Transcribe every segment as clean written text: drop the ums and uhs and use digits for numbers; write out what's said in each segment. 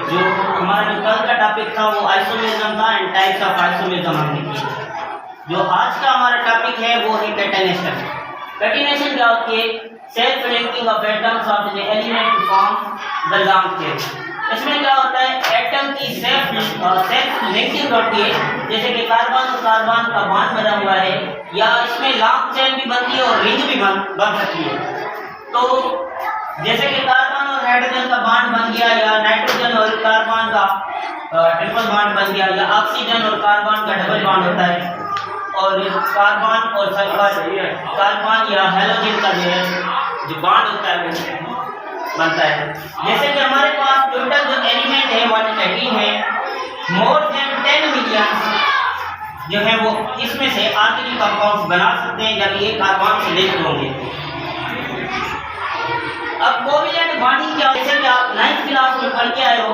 जो हमारा जो कल का टॉपिक था वो आइसोमेरिज्म था एंड टाइप्स ऑफ आइसोमेरिज्म हमने किया। जो आज का हमारा टॉपिक है वो है कैटेनेशन। कैटेनेशन क्या होती है? Self linking of atoms of the element to form the long chain. इसमें क्या होता है? एटम की सेल्फ लिंकिंग होती है, जैसे कि कार्बन और कार्बन का बॉन्ड बना हुआ है, या इसमें लॉन्ग चेन भी बनती है और रिंग भी बन सकती है। तो जैसे कि कार्बन और हाइड्रोजन का बॉन्ड बन गया, या नाइट्रोजन और कार्बन का ट्रिपल बॉन्ड बन गया, या ऑक्सीजन और कार्बन का डबल बॉन्ड होता है, और कार्बन और सल्फर कार्बन या हैलोजन का जो बॉन्ड होता है वो बनता है। जैसे कि हमारे पास टोटल जो एलिमेंट है 118 है, मोर देन 10 मिलियन जो है वो इसमें से ऑर्गेनिक कंपाउंड्स बना सकते हैं, यानी ये कार्बन से लिंक्ड होंगे। अब कोवेलेंट बॉन्डिंग क्या है? जैसे कि आप 9th क्लास में पढ़ के आए हो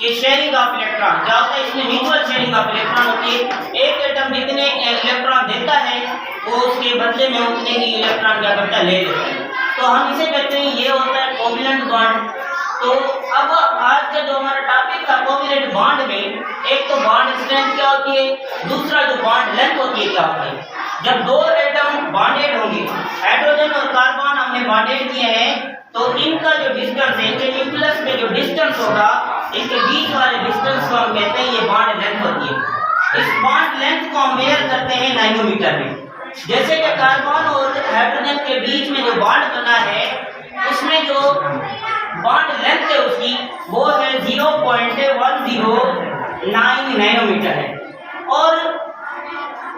कि शेयरिंग ऑफ इलेक्ट्रॉन क्या होता है? इसमें म्यूचुअल शेयरिंग ऑफ इलेक्ट्रॉन होती है। एक एटम जितने इलेक्ट्रॉन देता है वो उसके बदले में उतने ही इलेक्ट्रॉन क्या करता है? ले लेता है। तो हम इसे कहते हैं, ये होता है कोवेलेंट बॉन्ड। तो अब आज का जो हमारा टॉपिक था कोवेलेंट बॉन्ड में, एक तो बॉन्ड स्ट्रेंथ क्या होती है, दूसरा जो बॉन्ड लेंथ होती है क्या होती है। जब दो एटम बॉन्डेड होंगे, हाइड्रोजन और कार्बन हमने बॉन्डेड किए हैं, तो इनका जो डिस्टेंस है, इनके न्यूक्लियस में जो डिस्टेंस होगा, इनके बीच वाले डिस्टेंस को हम कहते हैं ये बॉन्ड लेंथ होती है। इस बॉन्ड लेंथ को हम मेजर करते हैं नैनोमीटर में। जैसे कि कार्बन और हाइड्रोजन के बीच में जो बॉन्ड बना है, उसमें जो बॉन्ड लेंथ है उसकी वो है 0.109 नैनोमीटर है। और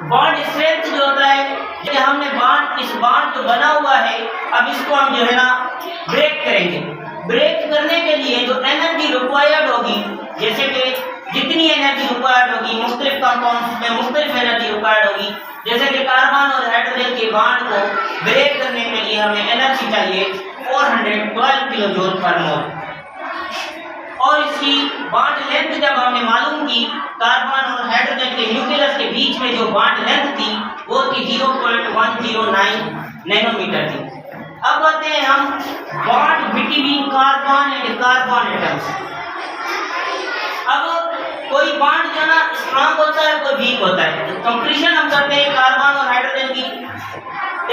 बॉन्ड स्ट्रेंथ जो होता है, जैसे हमने इस बॉन्ड जो बना हुआ है, अब इसको हम जो है ना ब्रेक करेंगे। ब्रेक करने के लिए जो एनर्जी रिक्वायर्ड होगी, जैसे कि जितनी एनर्जी रिक्वायर्ड होगी, मुख्तलिफ कंपाउंड्स में मुख्तलिफ एनर्जी रिक्वायर्ड होगी। जैसे कि कार्बन और हाइड्रोजन के बॉन्ड को ब्रेक करने के लिए हमें एनर्जी चाहिए 412 किलो जूल पर मोल। और इसकी बॉन्ड लेंथ जब हमने मालूम की, कार्बन और हाइड्रोजन के न्यूक्लियस के बीच में जो बॉन्ड लेंथ थी वो थी 0.109 नैनोमीटर थी। अब आते हैं हम bond between carbon and carbon atoms. अब कोई बॉन्ड जो ना स्ट्रांग होता है, कोई वीक होता है। तो कंपैरिजन हम करते हैं कार्बन और हाइड्रोजन की।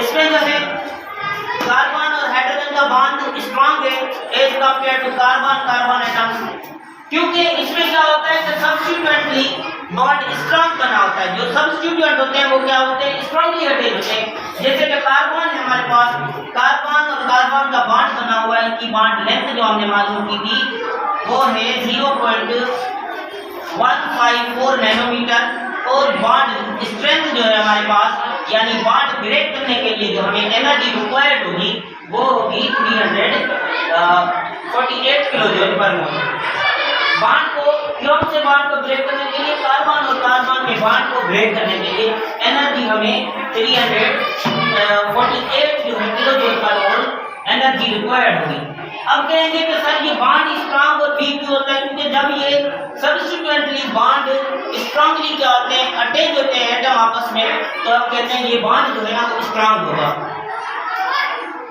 इसमें जो है कार्बन और हाइड्रोजन का बॉन्ड स्ट्रांग है as compare to carbon atoms, क्योंकि इसमें क्या होता है कि सब्स्टिट्यूएंटली बॉन्ड स्ट्रांग बना होता है। जो सब्स्टिट्यूएंट होते हैं वो क्या होते हैं? स्ट्रांगली अटैच होते हैं। जैसे कि कार्बन है हमारे पास, कार्बन और कार्बन का बॉन्ड बना हुआ है, इनकी बॉन्ड लेंथ जो हमने मालूम की थी वो है 0.154 नैनोमीटर। और बॉन्ड स्ट्रेंथ जो है हमारे पास, यानी बॉन्ड ब्रेक करने के लिए जो हमें एनर्जी रिक्वायर्ड होगी वो होगी 348 किलो जूल पर मोल। बॉन्ड को क्यों से बॉन्ड को ब्रेक करने के लिए, कार्बन और कार्बन के बॉन्ड को ब्रेक करने के लिए एनर्जी हमें 348 जो है किलो जूल पर मोल एनर्जी रिक्वायर्ड होगी। अब कहेंगे कि सर ये बॉन्ड स्ट्रांग और वीक क्यों होता है? क्योंकि जब ये सब्स्टिट्यूएंटली बॉन्ड स्ट्रांगली क्या होते हैं? अटैच होते हैं एटम आपस में, तो अब कहते हैं ये बॉन्ड जो है ना वो स्ट्रांग होगा।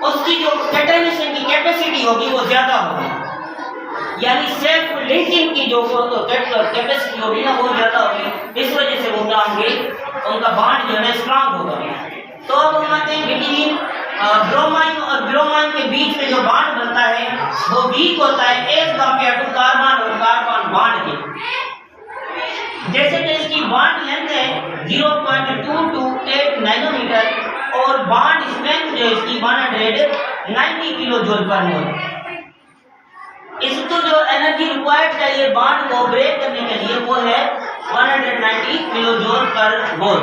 उसकी जो कैटेनेशन की कैपेसिटी होगी वो ज्यादा होगी, यानी सेल्फ लिंकिंग की जो कैपेसिटी होगी ना वो ज्यादा होगी। इस वजह से वो क्या होंगे? उनका बॉन्ड जो है स्ट्रांग होगा। तो अब हम आते हैं बिटवीन ब्रोमाइन और ब्रोमाइन के बीच में जो बॉन्ड बनता है वो वीक होता है एज कंपेयर टू कार्बन और कार्बन बॉन्ड के। जैसे कि इसकी बॉन्ड लेंथ है 0.228 नैनोमीटर और बॉन्ड स्ट्रेंथ जो है इसकी 190 किलो जूल पर मोल। इसको जो एनर्जी रिक्वायर्ड चाहिए बॉन्ड को ब्रेक करने के लिए वो है 190 किलो जूल पर मोल।